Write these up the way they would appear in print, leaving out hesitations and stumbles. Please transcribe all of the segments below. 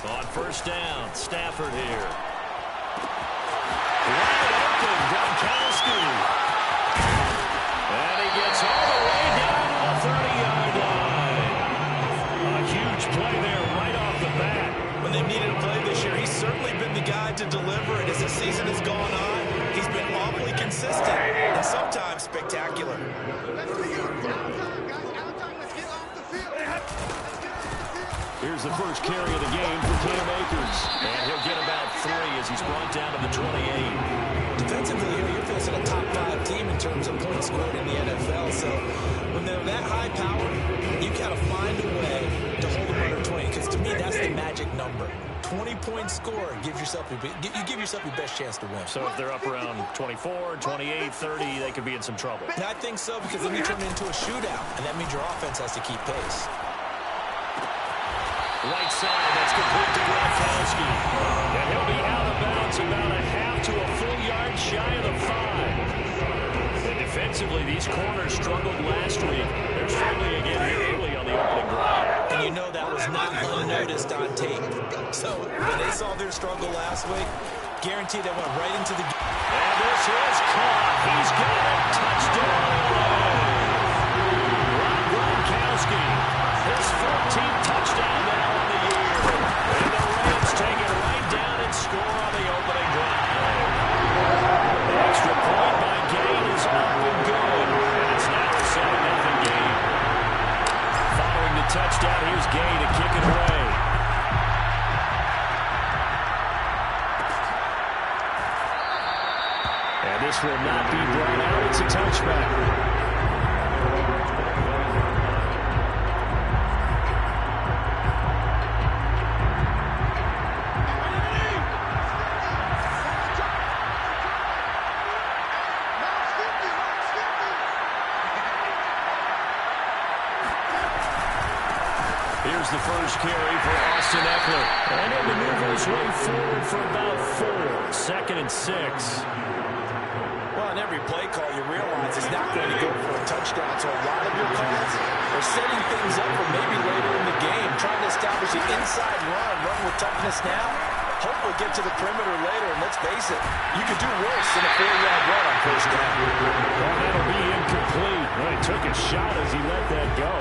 On first down, Stafford here. Wide open, Gronkowski. And he gets all the way down to the 30-yard line. A huge play there right off the bat. When they've needed a play this year, he's certainly been the guy to deliver it. As the season has gone on, he's been awfully consistent and sometimes spectacular. Here's the first carry of the game for Cam Akers. And he'll get about 3 as he's brought down to the 28. Defensively here, you're facing a top 5 team in terms of points scored in the NFL. So when they're that high power, you got to find a way to hold them under 20. Because to me, that's the magic number. 20-point score gives yourself you give yourself your best chance to win. So if they're up around 24, 28, 30, they could be in some trouble. And I think so, because then you turn it into a shootout, and that means your offense has to keep pace. Right side, that's complete to Gronkowski. And he'll be out of bounds about a half to a full yard shy of the 5. And defensively, these corners struggled last week. They're struggling again here early on the opening drive. And you know that was not unnoticed on tape. So when they saw their struggle last week, guaranteed they went right into the game. And this is caught. He's got it. Touchdown. Gronkowski, his 14th touchdown now on the year. And the Rams take it right down and score on the opening drive. The extra point by Gain is up and good. And it's now a 7-0 game. Following the touchdown, here's Gain to kick it away. And this will not be brought out. It's a touchback. Here's the first carry for Austin Eckler. And he'll maneuver his way forward for about 4. 2nd and 6. Well, on every play call, you realize it's not going to go for a touchdown. So a lot of your calls are setting things up for maybe later in the game, trying to establish an inside run with toughness now. Hopefully get to the perimeter later, and let's face it, you could do worse than a 4-yard run on first down. Well, that'll be incomplete. Well, he took a shot as he let that go.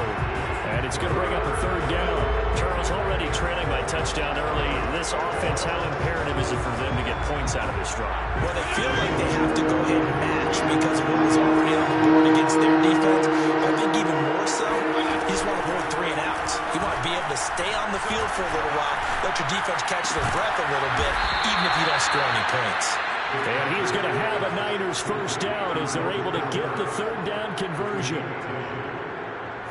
And it's going to bring up a 3rd down. Charles already trailing by touchdown early. This offense, how imperative is it for them to get points out of this drive? Well, they feel like they have to go ahead and match because of what was already on the board against their defense. I think even more so, you just want to avoid 3 and outs. You want to be able to stay on the field for a little while, let your defense catch their breath a little bit, even if you don't score any points. And he's going to have a Niners first down as they're able to get the 3rd down conversion.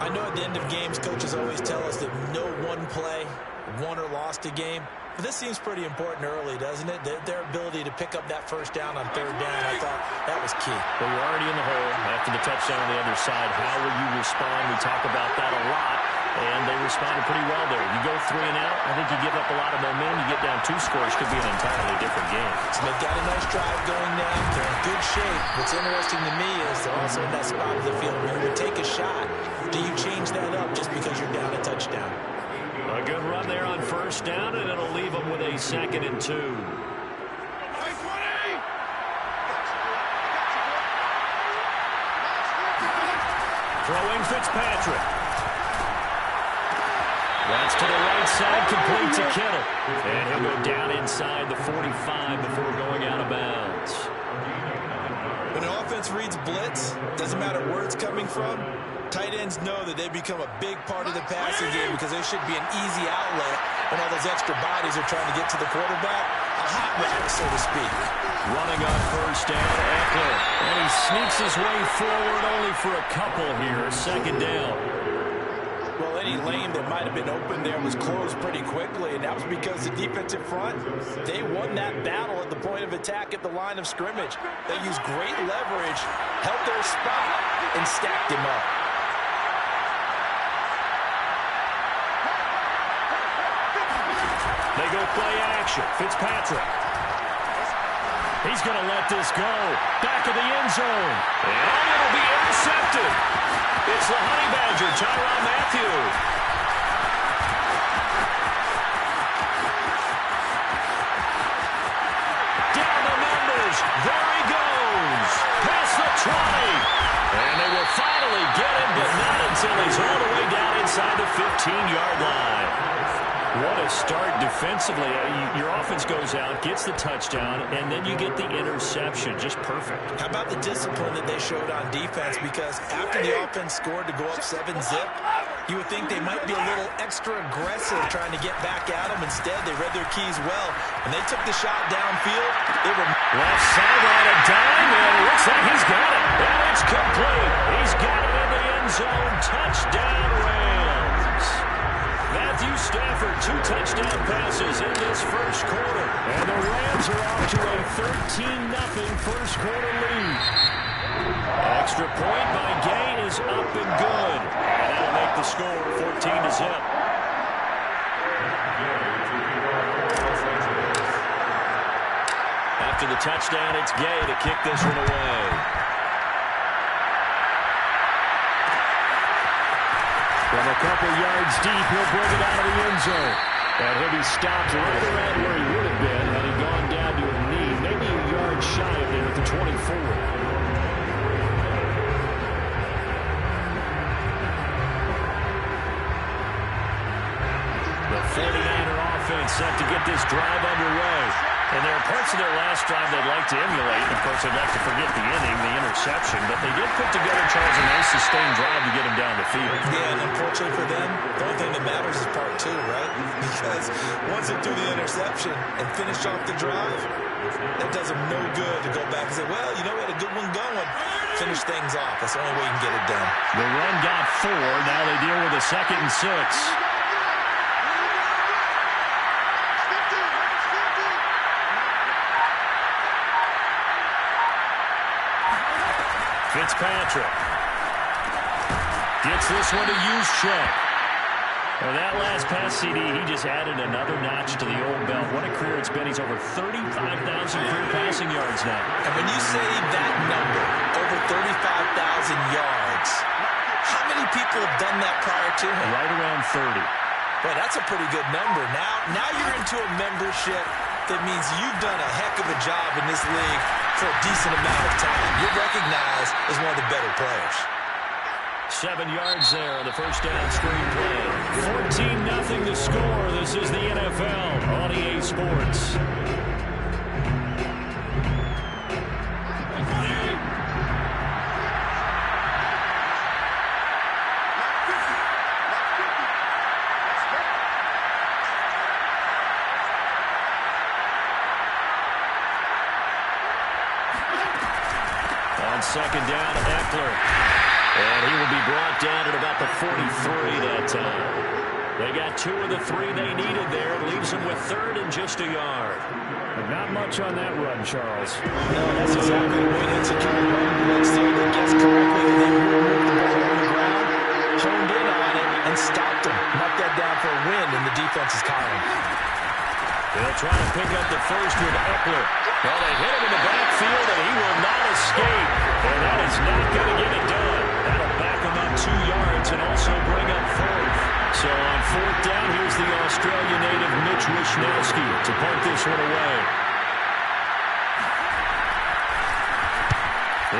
I know at the end of games, coaches always tell us that no one play won or lost a game. But this seems pretty important early, doesn't it? Their ability to pick up that first down on 3rd down, I thought that was key. Well, you're already in the hole after the touchdown on the other side. How will you respond? We talk about that a lot, and they responded pretty well there. You go 3 and out, I think you give up a lot of momentum. You get down 2 scores, could be an entirely different game. So they've got a nice drive going now. They're in good shape. What's interesting to me is they're also in that spot of the field where you would take a shot. Do you change that up just because you're down a touchdown? A good run there on first down, and it'll leave them with a 2nd and 2. Throwing Fitzpatrick. That's to the right side, complete to Kittle. And he'll go down inside the 45 before going out of bounds. When an offense reads blitz, doesn't matter where it's coming from, tight ends know that they become a big part of the passing game because there should be an easy outlet when all those extra bodies are trying to get to the quarterback. A hot rack, so to speak. Running on first down, Eckler. And he sneaks his way forward only for a couple here. 2nd down. Well, any lane that might have been open there was closed pretty quickly, and that was because the defensive front, they won that battle at the point of attack at the line of scrimmage. They used great leverage, held their spot, and stacked him up. They go play action. Fitzpatrick. He's going to let this go. Back of the end zone. And it'll be intercepted. It's the Honey Badger, Tyrann Mathieu. 15-yard line. What a start defensively. Your offense goes out, gets the touchdown, and then you get the interception. Just perfect. How about the discipline that they showed on defense? Because after the offense scored to go up 7-zip, you would think they might be a little extra aggressive trying to get back at them. Instead, they read their keys well, and they took the shot downfield. They were left sideline, a dime, and it looks like he's got it. And it's complete. He's got it in the end zone. Touchdown, Rams. Matthew Stafford, 2 touchdown passes in this first quarter. And the Rams are off to a 13-0 first quarter lead. Extra point by Gay is up and good. And that'll make the score 14-0. After the touchdown, it's Gay to kick this one away. From a couple yards deep, he'll bring it out of the end zone. And he'll be stopped right around where he would have been had he gone down to a knee, maybe a yard shy of there at the 24. The 49er offense set to get this drive underway. And there are parts of their last drive they'd like to emulate. Of course, they'd like to forget the inning, the interception. But they did put together, Charles, a nice sustained drive to get them down the field. Yeah, and unfortunately for them, the only thing that matters is part 2, right? Because once they do the interception and finish off the drive, that does them no good to go back and say, well, you know, we had a good one going. Finish things off. That's the only way you can get it done. The run got 4. Now they deal with a 2nd and 6. Fitzpatrick gets this one to Juszczyk. And that last pass CD, he just added another notch to the old belt. What a career it's been. He's over 35,000 career passing yards now. And when you say that number, over 35,000 yards, how many people have done that prior to him? Right around 30. Boy, that's a pretty good number. Now you're into a membership that means you've done a heck of a job in this league for a decent amount of time. You're recognized as one of the better players. 7 yards there on the first down screen play. 14-0 to score. This is the NFL on EA Sports. On second down, Eckler. And he will be brought down at about the 43 that time. They got 2 of the 3 they needed there. Leaves them with 3rd and just a yard. But not much on that run, Charles. No, that's exactly the way to execute a run. Let's see if they guess correctly. And then moved the ball on the ground, honed in on it, and stopped him. Knocked that down for a win in the defense's column. They'll try to pick up the first with Eckler. Well, they hit him in the backfield, and he will not escape. And that is not going to get it done. That'll back him up 2 yards and also bring up 4th. So on 4th down, here's the Australia native Mitch Wishnowsky to punt this one away.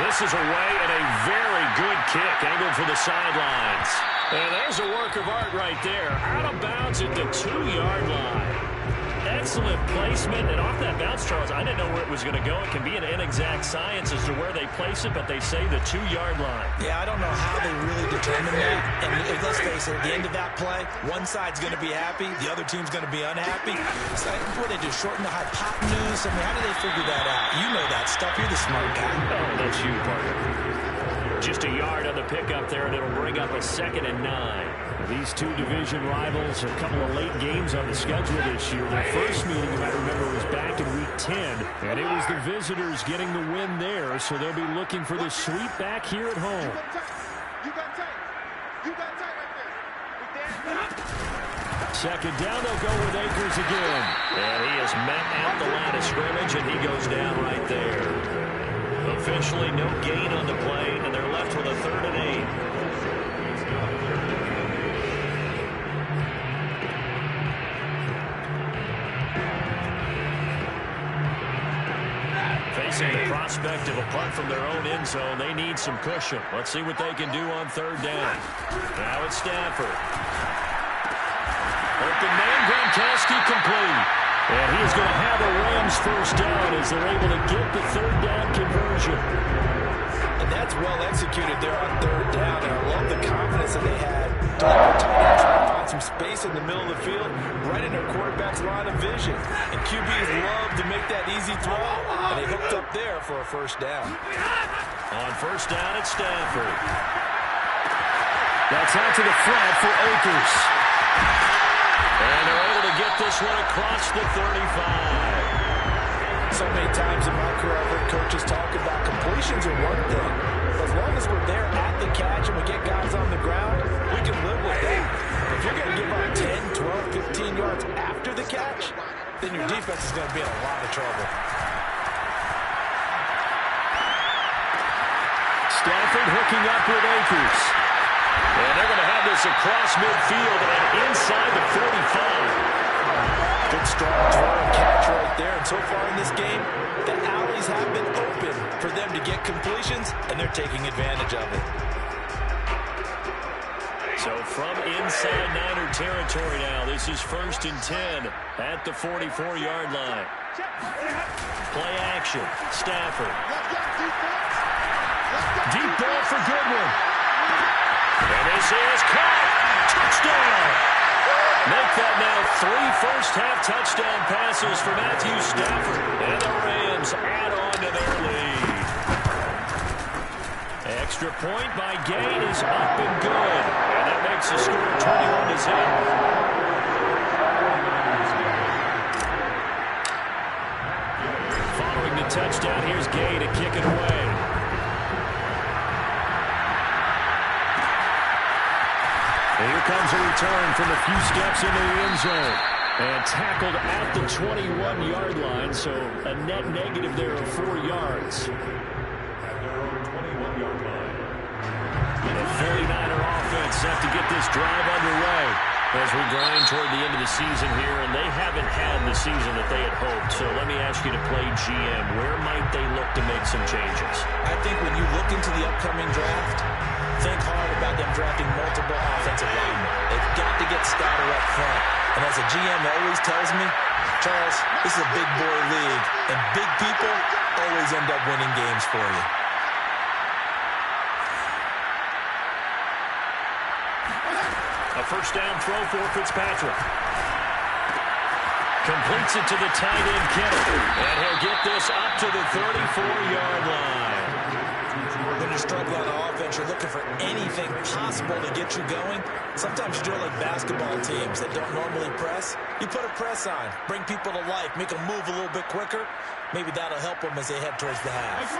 This is away and a very good kick angled for the sidelines. And there's a work of art right there. Out of bounds at the 2-yard line. Excellent placement, and off that bounce, Charles, I didn't know where it was going to go. It can be an inexact science as to where they place it, but they say the 2-yard line. Yeah, I don't know how they really determine that. And let's face it, at the end of that play, one side's going to be happy, the other team's going to be unhappy. So what do they do, shorten the hypotenuse? I mean, how do they figure that out? You know that stuff. You're the smart guy. Oh, that's you, partner. Just a yard on the pickup there, and it'll bring up a 2nd and 9. These 2 division rivals, a couple of late games on the schedule this year. Their first meeting, you might remember, was back in Week 10, and it was the visitors getting the win there, so they'll be looking for the sweep back here at home. Second down, they'll go with Akers again. And he is met at the line of scrimmage, and he goes down right there. Officially no gain on the play, and they're left with a 3rd and 8. Facing the prospect of a punt from their own end zone, they need some cushion. Let's see what they can do on 3rd down. Now it's Stafford. Gronkowski complete. And he's going to have a Rams first down as they're able to get the third down conversion. And that's well executed there on third down. And I love the confidence that they had to let their tight end try to find some space in the middle of the field, right in their quarterback's line of vision. And QBs love to make that easy throw, and they hooked up there for a first down. On first down, it's Stafford. That's out to the front for Akers. And they're able to get this one across the 35. So many times in my career, I've heard coaches talk about completions are one thing. As long as we're there at the catch and we get guys on the ground, we can live with that. But if you're going to give up 10, 12, 15 yards after the catch, then your defense is going to be in a lot of trouble. Stafford hooking up with Akers. And they're going to have this across midfield and inside the 45. Good strong throw and catch right there. And so far in this game, the alleys have been open for them to get completions, and they're taking advantage of it. So from inside Niner territory now, this is 1st and 10 at the 44-yard line. Play action. Stafford. Deep ball for Goodwin. And this is caught. Touchdown. Make that now 3 first-half touchdown passes for Matthew Stafford. And the Rams add on to their lead. Extra point by Gay is up and good. And that makes the score 21-0. Following the touchdown, here's Gay to kick it away. Here comes a return from a few steps into the end zone. And tackled at the 21-yard line, so a net negative there of 4 yards. The 49er offense set to get this drive underway as we grind toward the end of the season here, and they haven't had the season that they had hoped. So let me ask you to play GM. Where might they look to make some changes? I think when you look into the upcoming draft, think hard about them drafting multiple offensive linemen. They've got to get Statter up front. And as a GM always tells me, Charles, this is a big boy league, and big people always end up winning games for you. A first down throw for Fitzpatrick. Completes it to the tight end, Kittle. And he'll get this up to the 34-yard line. When you're struggling on offense, you're looking for anything possible to get you going. Sometimes you do it like basketball teams that don't normally press. You put a press on, bring people to life, make them move a little bit quicker. Maybe that'll help them as they head towards the half.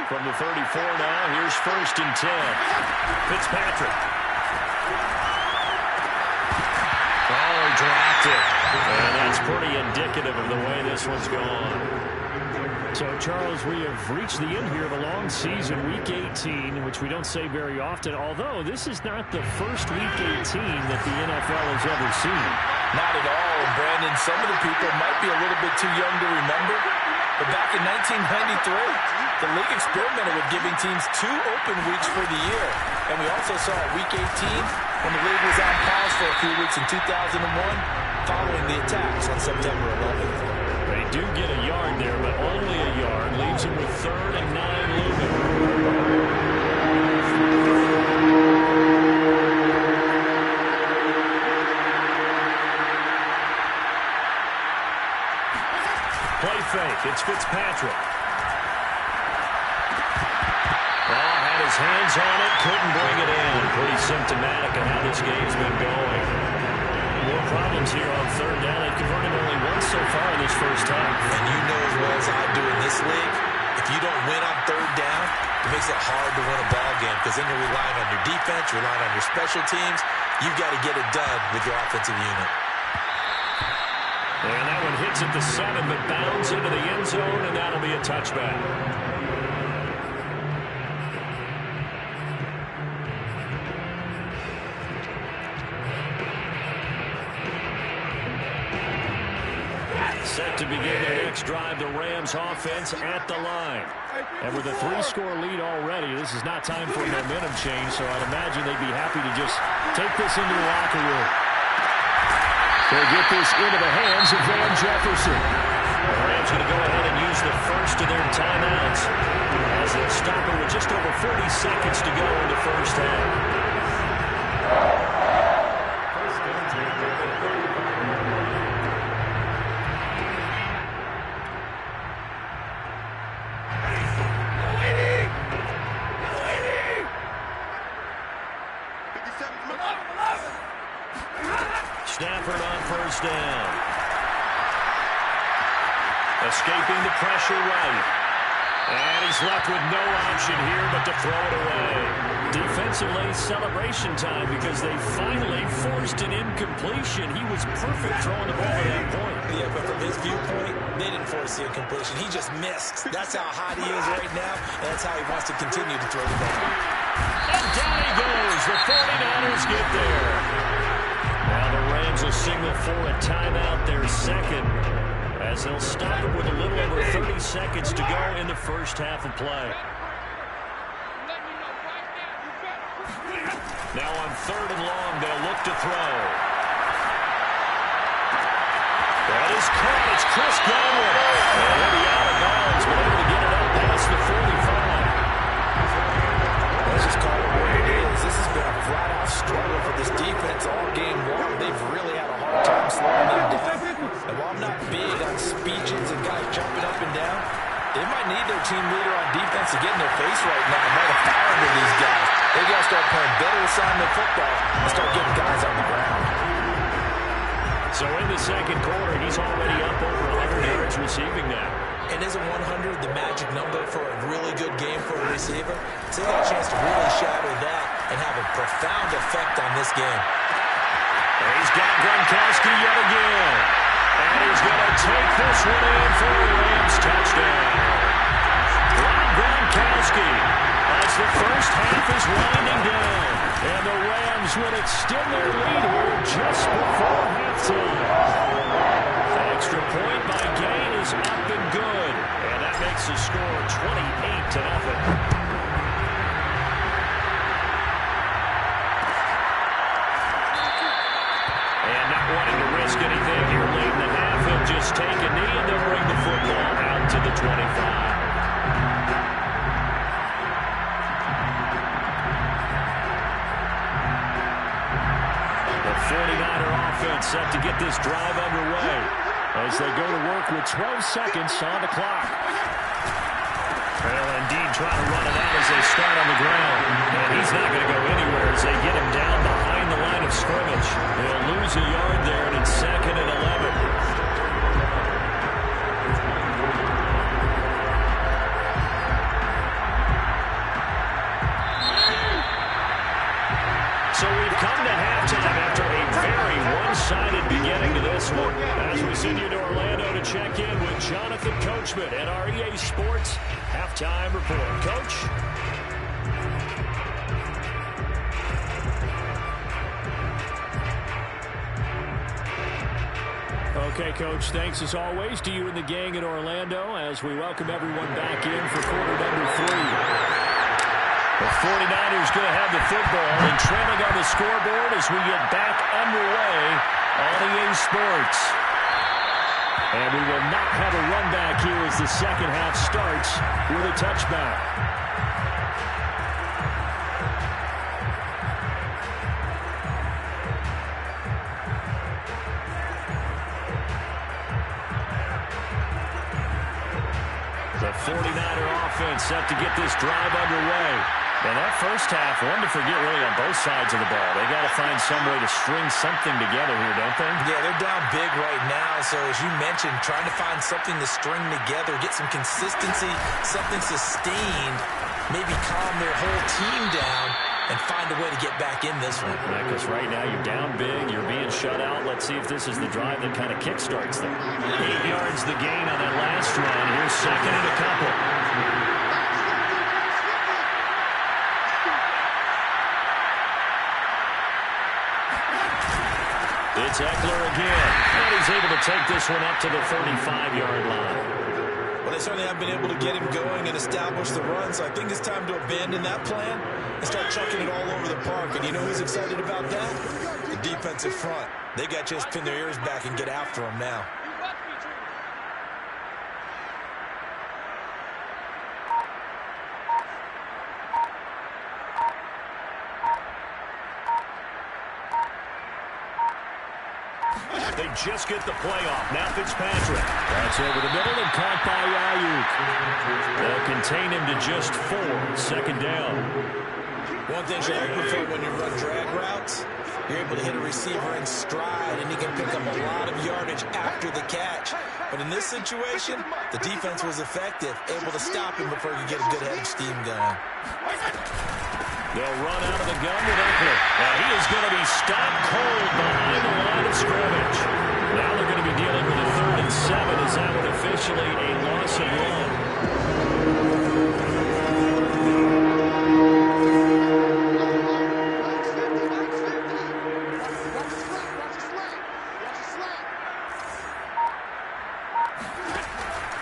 From the 34 now, here's 1st and 10. Fitzpatrick. Oh, he dropped it. And that's pretty indicative of the way this one's gone. So, Charles, we have reached the end here of a long season, Week 18, which we don't say very often, although this is not the first Week 18 that the NFL has ever seen. Not at all, and Brandon, some of the people might be a little bit too young to remember, but back in 1993, the league experimented with giving teams 2 open weeks for the year. And we also saw Week 18 when the league was on pause for a few weeks in 2001 following the attacks on September 11th. They do get a yard there, but only a yard. Leaves him with 3rd and 9 looming. Play fake. It's Fitzpatrick. Oh, had his hands on it. Couldn't bring it in. Pretty symptomatic of how this game's been going. More problems here on 3rd down. They've converted only once so far in this first half. And you know as well as I do in this league, if you don't win on 3rd down, it makes it hard to win a ball game because then you're relying on your defense, you're relying on your special teams. You've got to get it done with your offensive unit. And that one hits at the 7, but bounds into the end zone, and that'll be a touchback. Set to begin their next drive, the Rams offense at the line. And with a 3-score lead already, this is not time for a momentum change, so I'd imagine they'd be happy to just take this into the locker room. They get this into the hands of Van Jefferson. The Rams going to go ahead and use the first of their timeouts as they'll stop it with just over 40 seconds to go in the first half. Stafford on first down. Escaping the pressure right. And he's left with no option here but to throw it away. Defensively, celebration time because they finally forced an incompletion. He was perfect throwing the ball at that point. Yeah, but from his viewpoint, they didn't force the incompletion. He just missed. That's how hot he is right now, and that's how he wants to continue to throw the ball. And down he goes. The 49ers get there. Now the Rams will signal for a timeout, their second, as they'll stop it with a little over 30 seconds to go in the first half of play. Now on third and long, they'll look to throw. That is caught. It's Chris Godwin. And he'll be out of bounds, but able to get it up past the 45. Let's just call it what it is. This has been a flat-out struggle for this defense all game long. They've really had a hard time slowing them down. And while I'm not big on speeches and guys jumping up and down, they might need their team leader on defense to get in their face right now and light a fire under these guys. They got to start playing better assignment football and start getting guys on the ground. So in the second quarter, he's already up over 100 yards receiving now. And isn't 100 the magic number for a really good game for a receiver? So they got a chance to really shatter that and have a profound effect on this game. And he's got Gronkowski yet again. And he's going to take this one in for a Rams touchdown. Gronkowski as the first half is winding down. And the Rams will extend their lead here just before halftime. Extra point by Gain is up and good. And that makes the score 28-0. And not wanting to risk anything here late in the half, he'll just take a knee and they'll bring the football out to the 25. The 49er offense set to get this drive underway as they go to work with 12 seconds on the clock. Well, indeed, trying to run it out as they start on the ground. And he's not going to go anywhere as they get him down behind the line of scrimmage. They'll lose a yard there, and it's 2nd and 11. So we've come to halftime after a very one-sided beginning to this one. As we send you to Orlando to check in with Jonathan Coachman and our EA Sports Halftime Report. Coach? Okay, Coach, thanks as always to you and the gang in Orlando as we welcome everyone back in for quarter number 3. The 49ers going to have the football and trailing on the scoreboard as we get back underway on EA Sports. And we will not have a run back here as the second half starts with a touchback. The 49er offense set to get this drive underway. And that first half, one to forget really on both sides of the ball. They got to find some way to string something together here, don't they? Yeah, they're down big right now. So as you mentioned, trying to find something to string together, get some consistency, something sustained, maybe calm their whole team down and find a way to get back in this one. Yeah, because right now you're down big, you're being shut out. Let's see if this is the drive that kind of kickstarts them. 8 yards the gain on that last run. Here's 2nd and a couple. It's Eckler again, and he's able to take this one up to the 35-yard line. Well, they certainly have been able to get him going and establish the run, so I think it's time to abandon that plan and start chucking it all over the park. And you know who's excited about that? The defensive front. They got a chance to pin their ears back and get after him now. They just get the play off. Now Fitzpatrick. That's over the middle and caught by Ayuk. They'll contain him to just 4. Second down. One thing you're hoping for when you run drag routes, you're able to hit a receiver in stride, and he can pick up a lot of yardage after the catch. But in this situation, the defense was effective, able to stop him before he could get a good head of steam going. They'll run out of the gun with Eckler. And he is going to be stopped cold behind the line of scrimmage. Now they're going to be dealing with a 3rd and 7 as that one officially a loss of 1.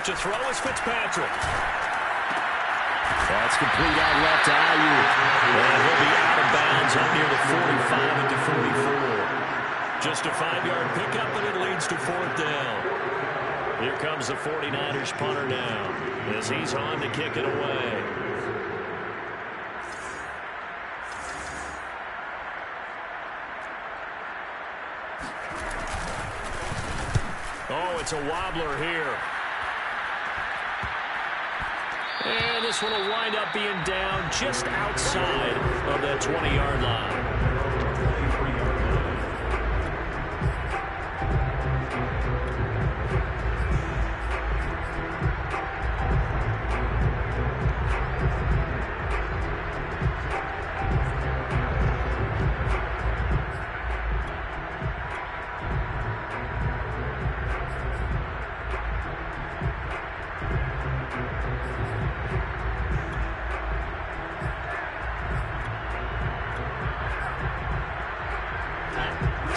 To throw is Fitzpatrick. That's complete out left to Ayuk. And he'll be out of bounds up near the 45 at the 44. Just a 5-yard pickup, and it leads to 4th down. Here comes the 49ers punter now as he's on to kick it away. Oh, it's a wobbler here. And this one will wind up being down just outside of that 20-yard line.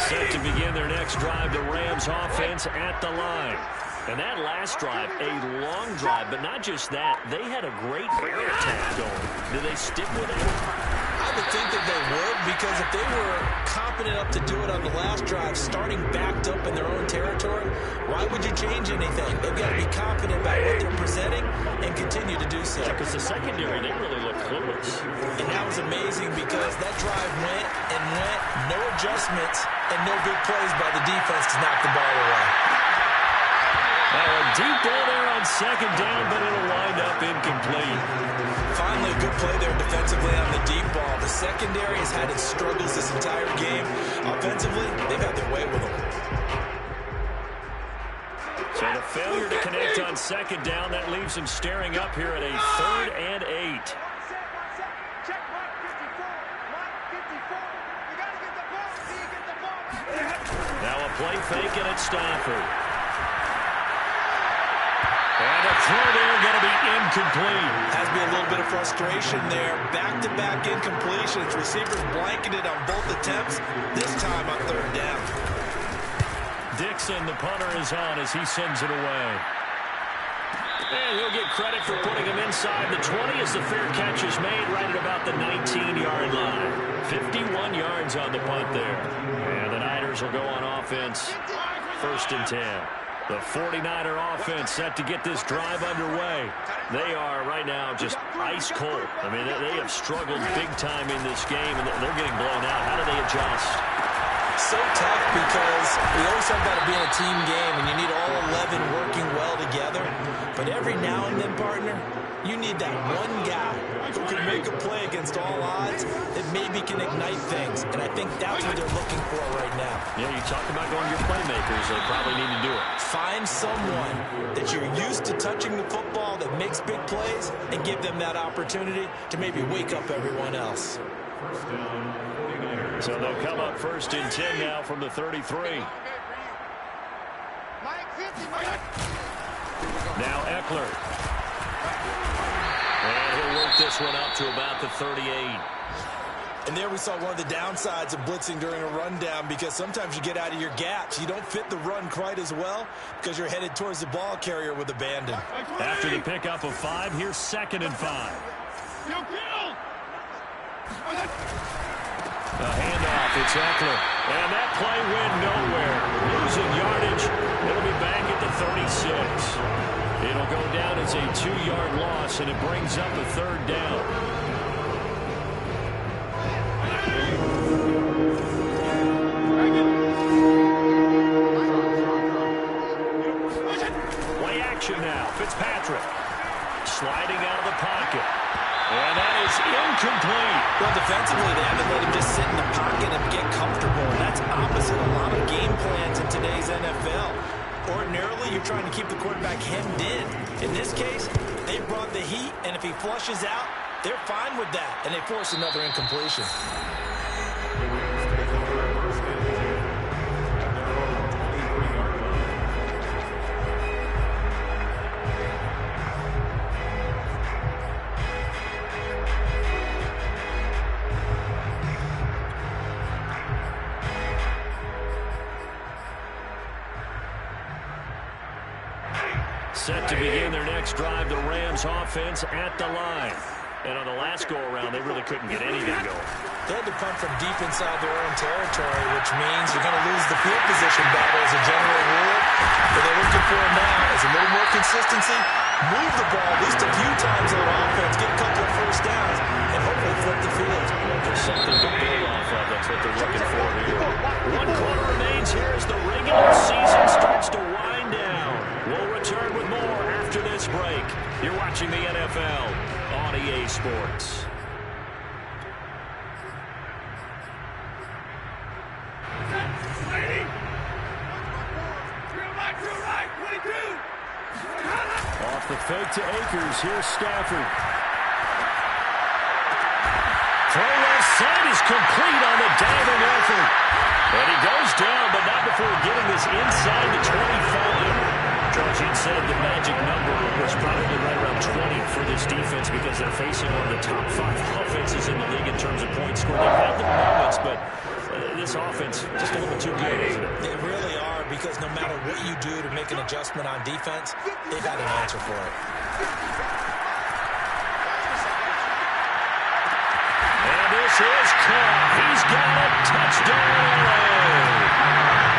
Set to begin their next drive, the Rams offense at the line. And that last drive, a long drive, but not just that. They had a great air attack going. Do they stick with it? I would think that they would, because if they were competent enough to do it on the last drive, starting backed up in their own territory, why would you change anything? They've got to be confident about what they're presenting and continue to do so. Because the secondary didn't really look clueless. And that was amazing because that drive went and went, no adjustments, and no big plays by the defense to knock the ball away. A deep ball there on second down, but it'll wind up incomplete. Finally, a good play there defensively on the deep ball. The secondary has had its struggles this entire game. Offensively, they've had their way with them. So the failure to connect on second down, that leaves them staring up here at a 3rd and 8. Now a play fake, and it's Stafford. And a throw there going to be incomplete. Has been a little bit of frustration there. Back-to-back incompletions. Receivers blanketed on both attempts. This time on 3rd down. Dixon, the punter, is on as he sends it away. And he'll get credit for putting him inside the 20 as the fair catch is made right at about the 19-yard line. 51 yards on the punt there. And the Niners will go on offense. 1st and 10. The 49er offense set to get this drive underway. They are right now just ice cold. I mean, they have struggled big time in this game, and they're getting blown out. How do they adjust? So tough because we always have got to be in a team game, and you need all 11 working well together. But every now and then, partner, you need that one guy who can make a play against all odds that maybe can ignite things. And I think that's what they're looking for right now. Yeah, you talk about going to your playmakers. They probably need to do it. Find someone that you're used to touching the football that makes big plays and give them that opportunity to maybe wake up everyone else. So they'll come up 1st and 10 now from the 33. Now Eckler. And he'll work this one up to about the 38. And there we saw one of the downsides of blitzing during a rundown, because sometimes you get out of your gaps. You don't fit the run quite as well because you're headed towards the ball carrier with abandon. After the pickup of 5, here's 2nd and 5. A handoff It's Eckler. And that play went nowhere. Losing yardage. It'll be back at the 36. It'll go down as a 2-yard loss, and it brings up a 3rd down. Play action now. Fitzpatrick sliding out of the pocket. And that is incomplete. Well, defensively, they haven't let him just sit in the pocket and get comfortable. That's opposite a lot of game plans in today's NFL. Ordinarily, you're trying to keep the quarterback hemmed in. In this case, they brought the heat, and if he flushes out, they're fine with that, and they force another incompletion. Set to begin their next drive, the Rams offense at the line. And on the last go-around, they really couldn't get anything going. They had to punt from deep inside their own territory, which means you're going to lose the field position battle as a general rule. What they're looking for now is a little more consistency, move the ball at least a few times on offense, get a couple of first downs, and hopefully flip the field. Just something to build off of. That's what they're looking for here. 1 quarter remains here as the regular season starts to wind down. We'll return with more after this break. You're watching the NFL on EA Sports. Off the fake to Akers. Here's Stafford. Throw left side is complete on the diving effort. And he goes down, but not before getting this inside the 25. George said the magic number was probably right around 20 for this defense because they're facing one of the top 5 offenses in the league in terms of points scored. They've had the moments, but this offense just a little too good, isn't it? They really are, because no matter what you do to make an adjustment on defense, they've got an answer for it. And this is caught. He's got a touchdown.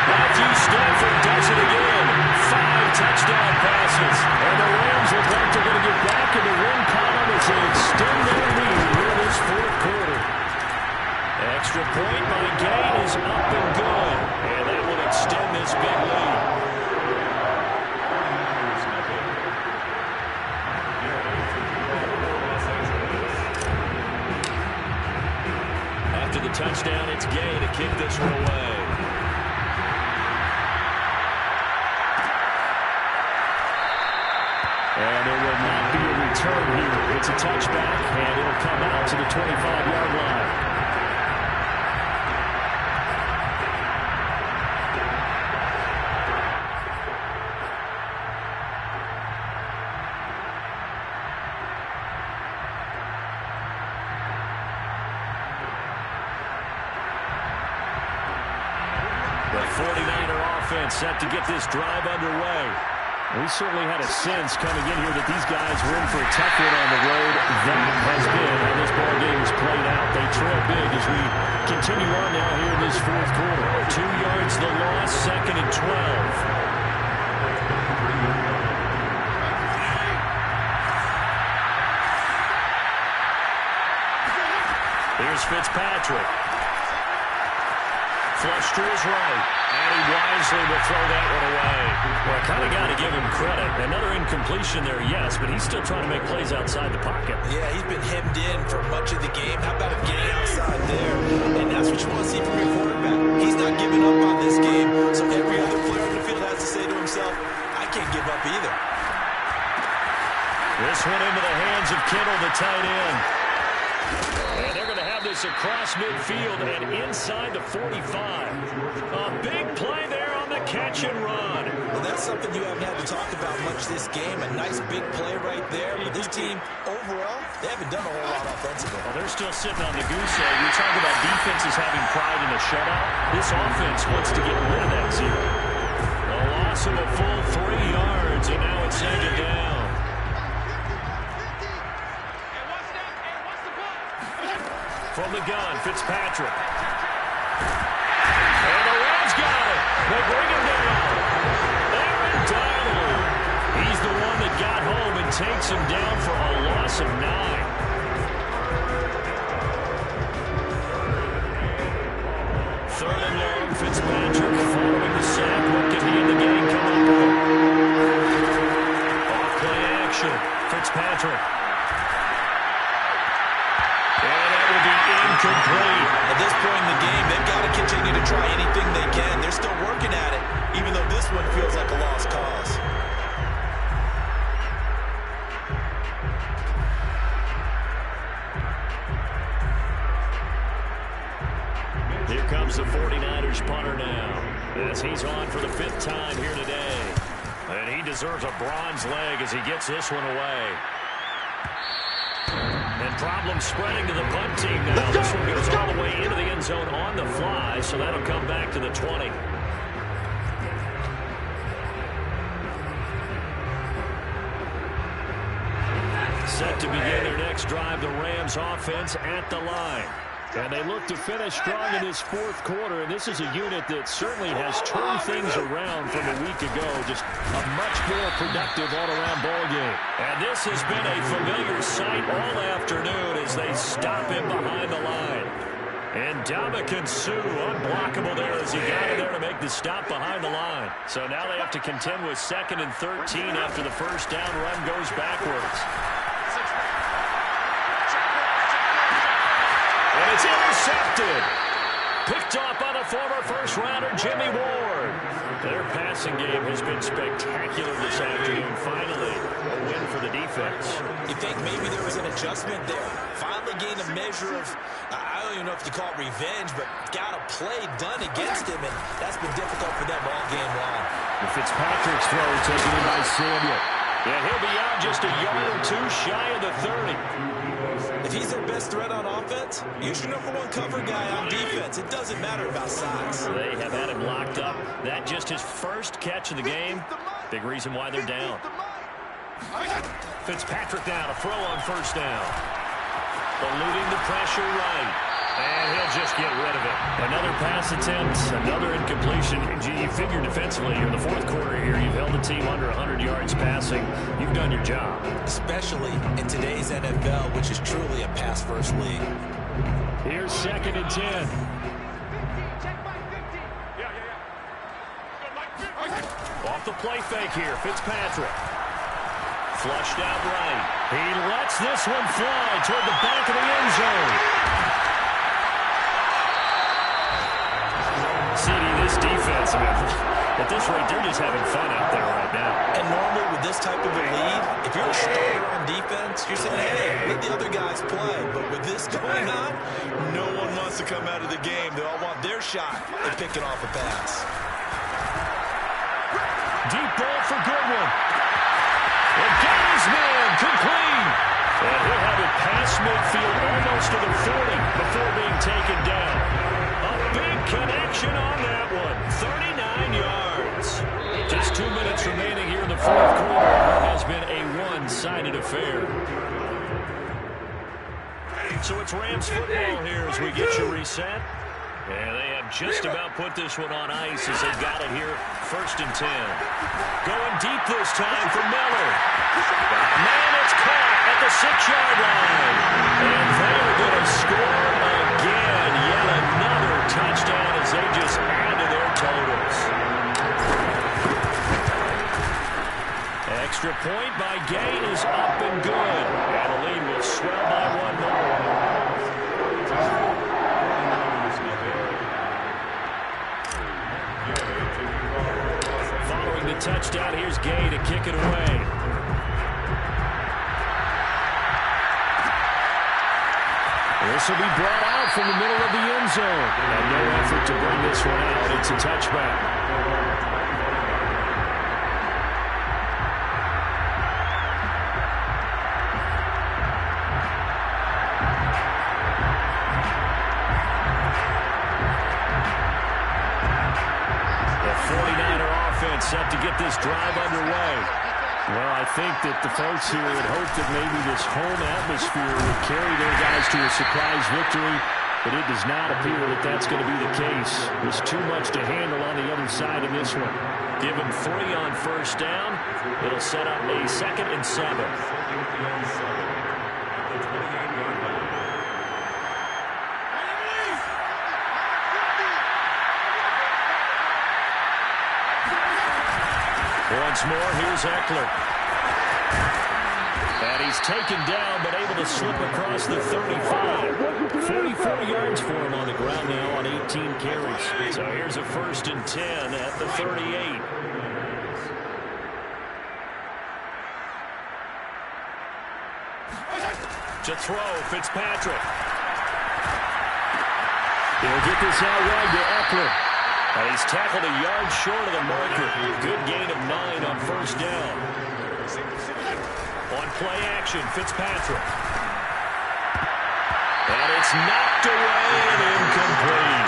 Matthew Stafford does it again. 5 touchdown passes. And the Rams look like they're going to get back in the win column as they extend their lead here in this 4th quarter. Extra point by Gain is up and good. And that will extend this big lead. After the touchdown, it's Gay to kick this one away. And there will not be a return here. It's a touchback, and it'll come out to the 25-yard line. The 49er offense set to get this drive underway. We certainly had a sense coming in here that these guys were in for a tough one on the road. That has been how this ball game is played out. They trail big as we continue on now here in this 4th quarter. 2 yards the loss, 2nd and 12. Here's Fitzpatrick. Flush to his right. And he wisely will throw that one away. Well, kind of got to give him credit. Another incompletion there, yes, but he's still trying to make plays outside the pocket. Yeah, he's been hemmed in for much of the game. How about him getting outside there? And that's what you want to see from your quarterback. He's not giving up on this game, so every other player on the field has to say to himself, I can't give up either. This one into the hands of Kittle, the tight end. And they're going to have this across midfield and inside the 45. A big play there on the catch and run. Well, that's something you haven't had to talk about much this game. A nice big play right there. But this team, overall, they haven't done a whole lot offensively. Well, they're still sitting on the goose egg. We talk about defenses having pride in a shutout. This offense wants to get rid of that 0. A loss of a full 3 yards, and now it's 2nd down. From the gun, Fitzpatrick. time here today. And he deserves a bronze leg as he gets this one away. And problems spreading to the punt team now. This one goes all the way into the end zone on the fly, so that'll come back to the 20. Set to begin their next drive, the Rams offense at the line. And they look to finish strong in this fourth quarter, and this is a unit that certainly has turned things around from a week ago. Just a much more productive all-around ball game. And this has been a familiar sight all afternoon as they stop him behind the line. And Ndamukong Suh, unblockable there as he got in there to make the stop behind the line. So now they have to contend with 2nd and 13 after the first down run goes backwards. And it's intercepted. Picked off by the former first-rounder, Jimmy Ward. Their passing game has been spectacular this afternoon. Finally, a win for the defense. You think maybe there was an adjustment there? Finally gained a measure of, I don't even know if you call it revenge, but got a play done against him, and that's been difficult for them all game long. Fitzpatrick's throw taken in by Samuel. Yeah, he'll be out just a yard or two shy of the 30. If he's their best threat on offense, use your #1 cover guy on defense. It doesn't matter about size. They have had him locked up. That just his first catch of the game. Big reason why they're down. Fitzpatrick now to throw on first down. Eluding the pressure right. And he'll just get rid of it. Another pass attempt, another incompletion. You figure defensively here in the fourth quarter here, you've held the team under 100 yards passing. You've done your job. Especially in today's NFL, which is truly a pass-first league. Here's 2nd and 10. Off the play fake here, Fitzpatrick. Flushed out right. He lets this one fly toward the back of the end zone. CD, this defense, I mean, at this rate, they're just having fun out there right now. And normally with this type of a lead, if you're a starter on defense, you're saying, hey, let the other guys play. But with this going on, no one wants to come out of the game. They all want their shot at picking off a pass. Deep ball for Goodwin. And got his man complete. And he'll have it past midfield almost to the 40 before being taken down. A big connection on that one. 39 yards. Just 2 minutes remaining here in the fourth quarter. It has been a one-sided affair. So it's Rams football here as we get you reset. And they have just about put this one on ice as they got it here. 1st and 10. Going deep this time for Miller. Man, it's caught at the 6-yard line. And they're going to score again. Yet another touchdown as they just add to their totals. Extra point by Gay is up and good. And the lead will swell by 1 more. Following the touchdown, here's Gay to kick it away. This will be brought out from the middle of the end zone. And no effort to bring this one out. It's a touchback. Set to get this drive underway. Well, I think that the folks here would hope that maybe this home atmosphere would carry their guys to a surprise victory, but it does not appear that that's going to be the case. There's too much to handle on the other side of this one. Give them 3 on first down. It'll set up a 2nd and 7. Once more, here's Eckler. And he's taken down, but able to slip across the 35. 44 yards for him on the ground now on 18 carries. So here's a 1st and 10 at the 38. To throw, Fitzpatrick. He'll get this out wide to Eckler. And he's tackled a yard short of the marker. Good gain of 9 on first down. On play action, Fitzpatrick. And it's knocked away and incomplete.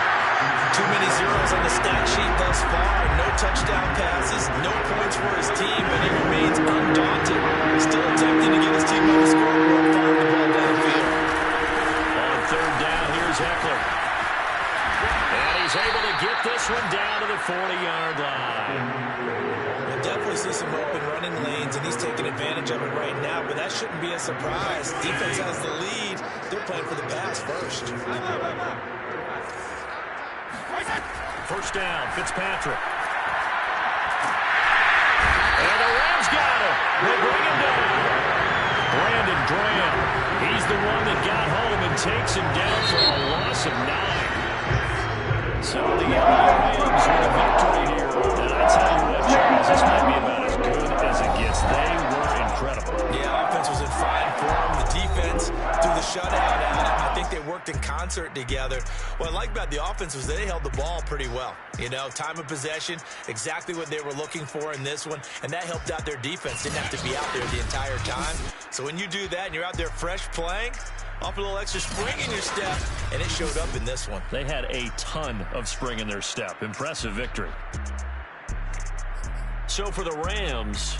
Too many zeros on the stat sheet thus far. No touchdown passes, no points for his team, but he remains undaunted. Still attempting to get his team on the scoreboard, firing the ball downfield. On third down, here's Eckler. And he's able to get this one down to the 40-yard line. We'll definitely see some open running lanes, and he's taking advantage of it right now, but that shouldn't be a surprise. Defense has the lead. They're playing for the pass first. First down, Fitzpatrick. And the Rams got him. They bring him down. Brandon Graham. He's the one that got home and takes him down for a loss of 9. So the Rams with a victory here. And I tell you what, Charles, this might be about as good as it gets. They were incredible. Yeah, offense was in fine form. The defense threw the shutout at him. I think they worked in concert together. What I like about the offense was they held the ball pretty well. You know, time of possession, exactly what they were looking for in this one, and that helped out their defense. Didn't have to be out there the entire time. So when you do that and you're out there fresh playing, off a little extra spring in your step, and it showed up in this one. They had a ton of spring in their step. Impressive victory. So for the Rams,